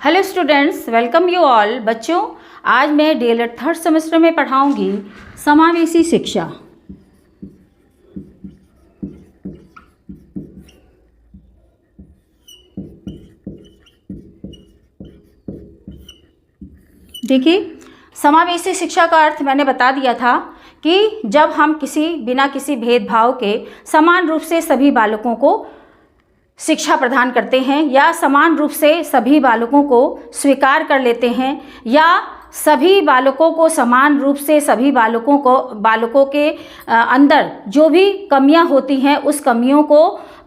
Hello students, welcome you all. बच्चों, आज मैं डीएलएड थर्ड सेमेस्टर में पढ़ाऊंगी समावेशी शिक्षा। देखिए, समावेशी शिक्षा का अर्थ मैंने बता दिया था कि जब हम बिना किसी भेदभाव के समान रूप से सभी बालकों को शिक्षा प्रदान करते हैं, या समान रूप से सभी बालकों को स्वीकार कर लेते हैं, या सभी बालकों को समान रूप से सभी बालकों के अंदर जो भी कमियां होती हैं उस कमियों को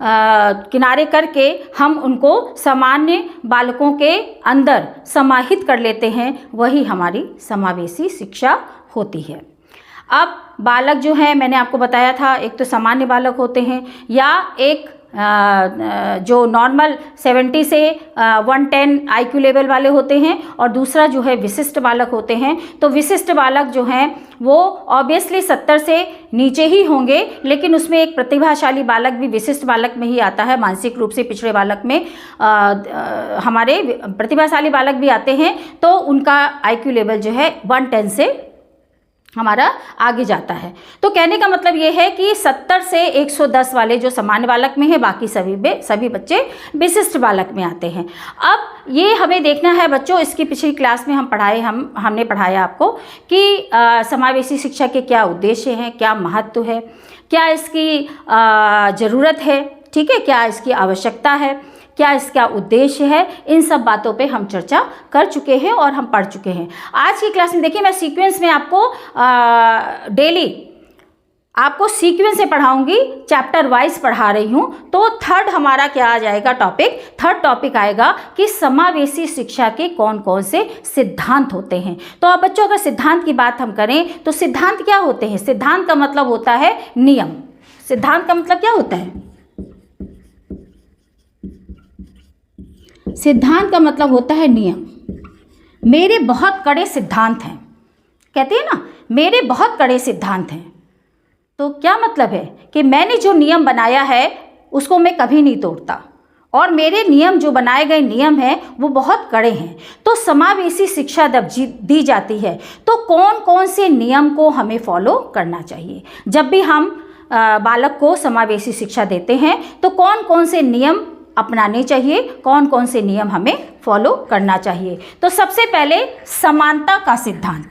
किनारे करके हम उनको सामान्य बालकों के अंदर समाहित कर लेते हैं, वही हमारी समावेशी शिक्षा होती है। अब बालक जो है, मैंने आपको बताया था, एक तो सामान्य बालक होते हैं, या एक जो नॉर्मल 70 से 110 IQ लेवल वाले होते हैं, और दूसरा जो है विशिष्ट बालक होते हैं। तो विशिष्ट बालक जो हैं वो ऑब्वियसली 70 से नीचे ही होंगे, लेकिन उसमें एक प्रतिभाशाली बालक भी विशिष्ट बालक में ही आता है। मानसिक रूप से पिछड़े बालक में हमारे प्रतिभाशाली बालक भी आते हैं, तो उनका IQ लेवल जो है 110 से हमारा आगे जाता है। तो कहने का मतलब ये है कि 70 से 110 वाले जो सामान्य बालक में है, बाकी सभी बच्चे विशिष्ट बालक में आते हैं। अब ये हमें देखना है बच्चों, इसकी पिछली क्लास में हमने पढ़ाया आपको कि समावेशी शिक्षा के क्या उद्देश्य हैं, क्या महत्व है, क्या इसकी ज़रूरत है, ठीक है, क्या इसकी आवश्यकता है, क्या इसका उद्देश्य है। इन सब बातों पे हम चर्चा कर चुके हैं और हम पढ़ चुके हैं। आज की क्लास में देखिए, मैं सीक्वेंस में आपको डेली आपको सीक्वेंस से पढ़ाऊंगी, चैप्टर वाइज पढ़ा रही हूँ। तो थर्ड हमारा क्या आ जाएगा टॉपिक, थर्ड टॉपिक आएगा कि समावेशी शिक्षा के कौन कौन से सिद्धांत होते हैं। तो अब बच्चों, अगर सिद्धांत की बात हम करें तो सिद्धांत क्या होते हैं? सिद्धांत का मतलब होता है नियम। सिद्धांत का मतलब क्या होता है? सिद्धांत का मतलब होता है नियम। मेरे बहुत कड़े सिद्धांत हैं, कहते हैं ना, मेरे बहुत कड़े सिद्धांत हैं। तो क्या मतलब है कि मैंने जो नियम बनाया है उसको मैं कभी नहीं तोड़ता, और मेरे नियम जो बनाए गए नियम हैं वो बहुत कड़े हैं। तो समावेशी शिक्षा जब दी जाती है तो कौन कौन से नियम को हमें फॉलो करना चाहिए? जब भी हम बालक को समावेशी शिक्षा देते हैं तो कौन कौन से नियम अपनाने चाहिए, कौन कौन से नियम हमें फॉलो करना चाहिए? तो सबसे पहले समानता का सिद्धांत।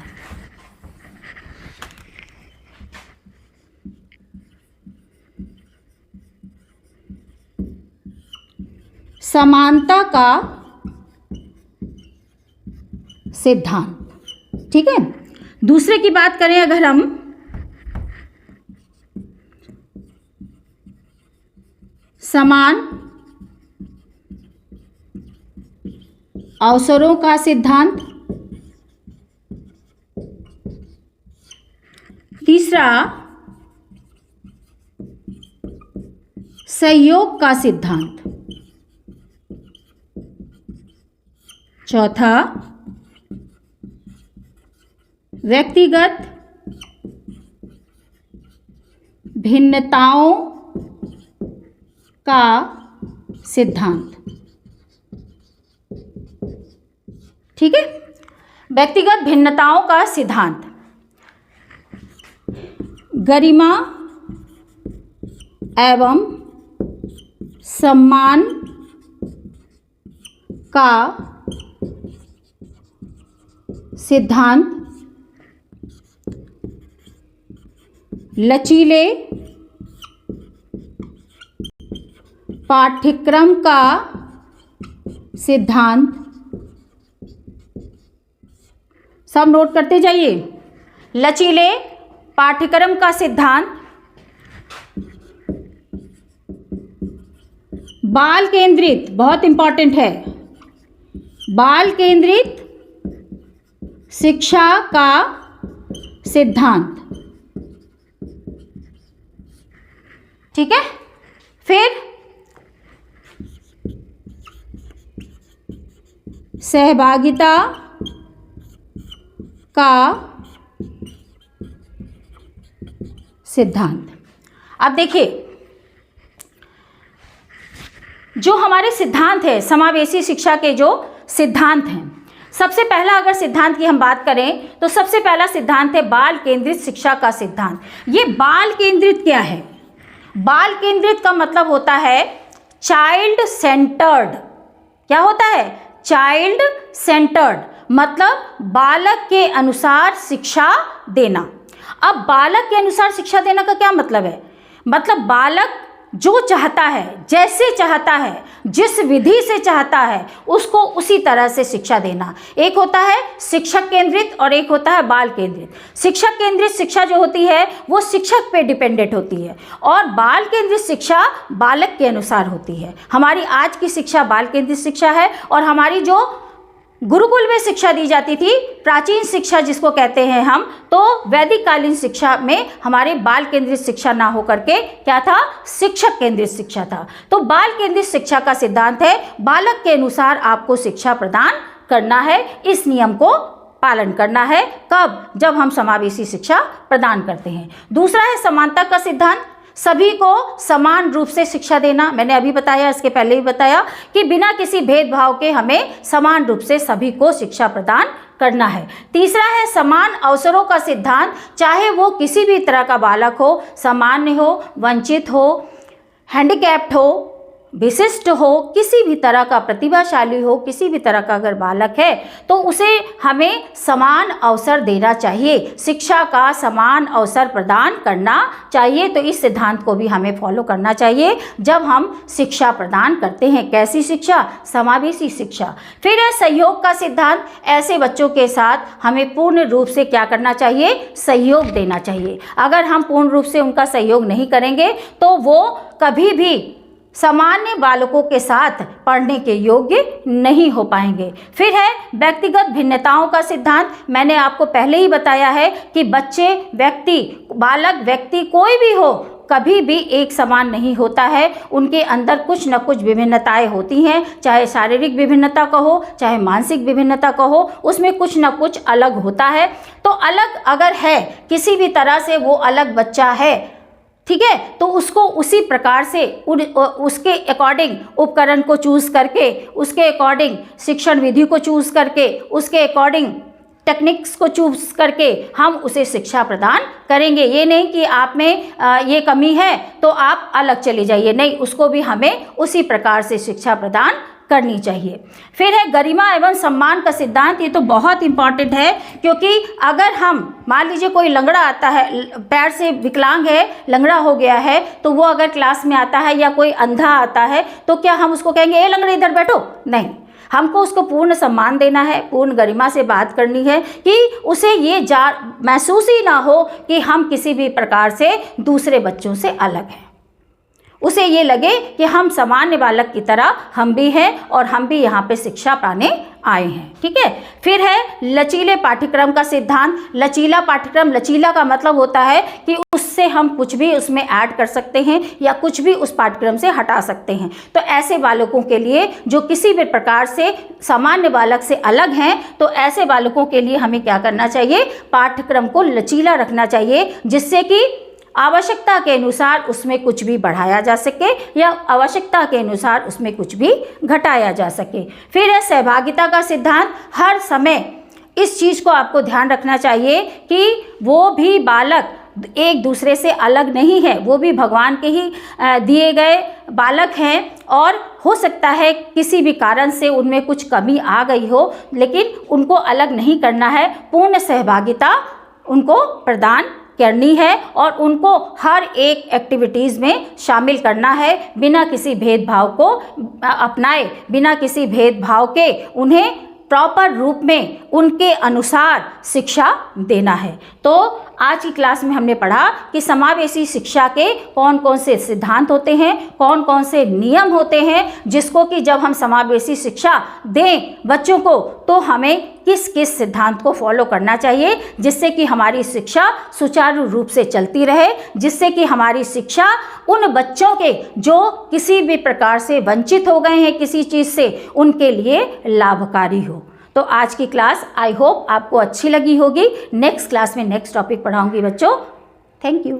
समानता का सिद्धांत, ठीक है। दूसरे की बात करें अगर हम, समान अवसरों का सिद्धांत। तीसरा, सहयोग का सिद्धांत। चौथा, व्यक्तिगत भिन्नताओं का सिद्धांत, ठीक है। व्यक्तिगत भिन्नताओं का सिद्धांत, गरिमा एवं सम्मान का सिद्धांत, लचीले पाठ्यक्रम का सिद्धांत। सब नोट करते जाइए। लचीले पाठ्यक्रम का सिद्धांत, बाल केंद्रित, बहुत इंपॉर्टेंट है, बाल केंद्रित शिक्षा का सिद्धांत, ठीक है। फिर सहभागिता का सिद्धांत। अब देखिए, जो हमारे सिद्धांत है, समावेशी शिक्षा के जो सिद्धांत हैं। सबसे पहला अगर सिद्धांत की हम बात करें तो सबसे पहला सिद्धांत है बाल केंद्रित शिक्षा का सिद्धांत। ये बाल केंद्रित क्या है? बाल केंद्रित का मतलब होता है चाइल्ड सेंटर्ड। क्या होता है? चाइल्ड सेंटर्ड, मतलब बालक के अनुसार शिक्षा देना। अब बालक के अनुसार शिक्षा देना का क्या मतलब है? मतलब बालक जो चाहता है, जैसे चाहता है, जिस विधि से चाहता है, उसको उसी तरह से शिक्षा देना। एक होता है शिक्षक केंद्रित और एक होता है बाल केंद्रित। शिक्षक केंद्रित शिक्षा जो होती है वो शिक्षक पे डिपेंडेंट होती है और बाल केंद्रित शिक्षा बालक के अनुसार होती है। हमारी आज की शिक्षा बाल केंद्रित शिक्षा है और हमारी जो गुरुकुल में शिक्षा दी जाती थी, प्राचीन शिक्षा जिसको कहते हैं हम, तो वैदिक कालीन शिक्षा में हमारे बाल केंद्रित शिक्षा ना होकर के क्या था? शिक्षक केंद्रित शिक्षा था। तो बाल केंद्रित शिक्षा का सिद्धांत है बालक के अनुसार आपको शिक्षा प्रदान करना है। इस नियम को पालन करना है। कब? जब हम समावेशी शिक्षा प्रदान करते हैं। दूसरा है समानता का सिद्धांत। सभी को समान रूप से शिक्षा देना। मैंने अभी बताया, इसके पहले भी बताया कि बिना किसी भेदभाव के हमें समान रूप से सभी को शिक्षा प्रदान करना है। तीसरा है समान अवसरों का सिद्धांत। चाहे वो किसी भी तरह का बालक हो, सामान्य हो, वंचित हो, हैंडीकैप्ड हो, विशिष्ट हो, किसी भी तरह का प्रतिभाशाली हो, किसी भी तरह का अगर बालक है तो उसे हमें समान अवसर देना चाहिए, शिक्षा का समान अवसर प्रदान करना चाहिए। तो इस सिद्धांत को भी हमें फॉलो करना चाहिए जब हम शिक्षा प्रदान करते हैं। कैसी शिक्षा? समावेशी शिक्षा। फिर है सहयोग का सिद्धांत। ऐसे बच्चों के साथ हमें पूर्ण रूप से क्या करना चाहिए? सहयोग देना चाहिए। अगर हम पूर्ण रूप से उनका सहयोग नहीं करेंगे तो वो कभी भी सामान्य बालकों के साथ पढ़ने के योग्य नहीं हो पाएंगे। फिर है व्यक्तिगत भिन्नताओं का सिद्धांत। मैंने आपको पहले ही बताया है कि बच्चे, व्यक्ति, बालक, व्यक्ति कोई भी हो, कभी भी एक समान नहीं होता है। उनके अंदर कुछ न कुछ विभिन्नताएं होती हैं, चाहे शारीरिक विभिन्नता कहो, चाहे मानसिक विभिन्नता कहो, उसमें कुछ न कुछ अलग होता है। तो अलग अगर है, किसी भी तरह से वो अलग बच्चा है, ठीक है, तो उसको उसी प्रकार से उसके अकॉर्डिंग उपकरण को चूज़ करके, उसके अकॉर्डिंग शिक्षण विधि को चूज़ करके, उसके अकॉर्डिंग टेक्निक्स को चूज़ करके हम उसे शिक्षा प्रदान करेंगे। ये नहीं कि आप में ये कमी है तो आप अलग चले जाइए, नहीं, उसको भी हमें उसी प्रकार से शिक्षा प्रदान करनी चाहिए। फिर है गरिमा एवं सम्मान का सिद्धांत। ये तो बहुत इंपॉर्टेंट है, क्योंकि अगर हम मान लीजिए कोई लंगड़ा आता है, पैर से विकलांग है, लंगड़ा हो गया है, तो वो अगर क्लास में आता है या कोई अंधा आता है तो क्या हम उसको कहेंगे ए लंगड़े इधर बैठो? नहीं, हमको उसको पूर्ण सम्मान देना है, पूर्ण गरिमा से बात करनी है कि उसे ये महसूस ही ना हो कि हम किसी भी प्रकार से दूसरे बच्चों से अलग हैं। उसे ये लगे कि हम सामान्य बालक की तरह हम भी हैं और हम भी यहाँ पे शिक्षा पाने आए हैं। ठीक है। फिर है लचीले पाठ्यक्रम का सिद्धांत। लचीला पाठ्यक्रम, लचीला का मतलब होता है कि उससे हम कुछ भी उसमें ऐड कर सकते हैं या कुछ भी उस पाठ्यक्रम से हटा सकते हैं। तो ऐसे बालकों के लिए जो किसी भी प्रकार से सामान्य बालक से अलग हैं, तो ऐसे बालकों के लिए हमें क्या करना चाहिए? पाठ्यक्रम को लचीला रखना चाहिए, जिससे कि आवश्यकता के अनुसार उसमें कुछ भी बढ़ाया जा सके या आवश्यकता के अनुसार उसमें कुछ भी घटाया जा सके। फिर है सहभागिता का सिद्धांत। हर समय इस चीज़ को आपको ध्यान रखना चाहिए कि वो भी बालक एक दूसरे से अलग नहीं है, वो भी भगवान के ही दिए गए बालक हैं और हो सकता है किसी भी कारण से उनमें कुछ कमी आ गई हो, लेकिन उनको अलग नहीं करना है। पूर्ण सहभागिता उनको प्रदान करनी है और उनको हर एक एक्टिविटीज़ में शामिल करना है, बिना किसी भेदभाव को अपनाए, बिना किसी भेदभाव के उन्हें प्रॉपर रूप में उनके अनुसार शिक्षा देना है। तो आज की क्लास में हमने पढ़ा कि समावेशी शिक्षा के कौन कौन से सिद्धांत होते हैं, कौन कौन से नियम होते हैं, जिसको कि जब हम समावेशी शिक्षा दें बच्चों को तो हमें किस किस सिद्धांत को फॉलो करना चाहिए, जिससे कि हमारी शिक्षा सुचारू रूप से चलती रहे, जिससे कि हमारी शिक्षा उन बच्चों के जो किसी भी प्रकार से वंचित हो गए हैं किसी चीज़ से, उनके लिए लाभकारी हो। तो आज की क्लास आई होप आपको अच्छी लगी होगी। नेक्स्ट क्लास में नेक्स्ट टॉपिक पढ़ाऊंगी बच्चों। Thank you.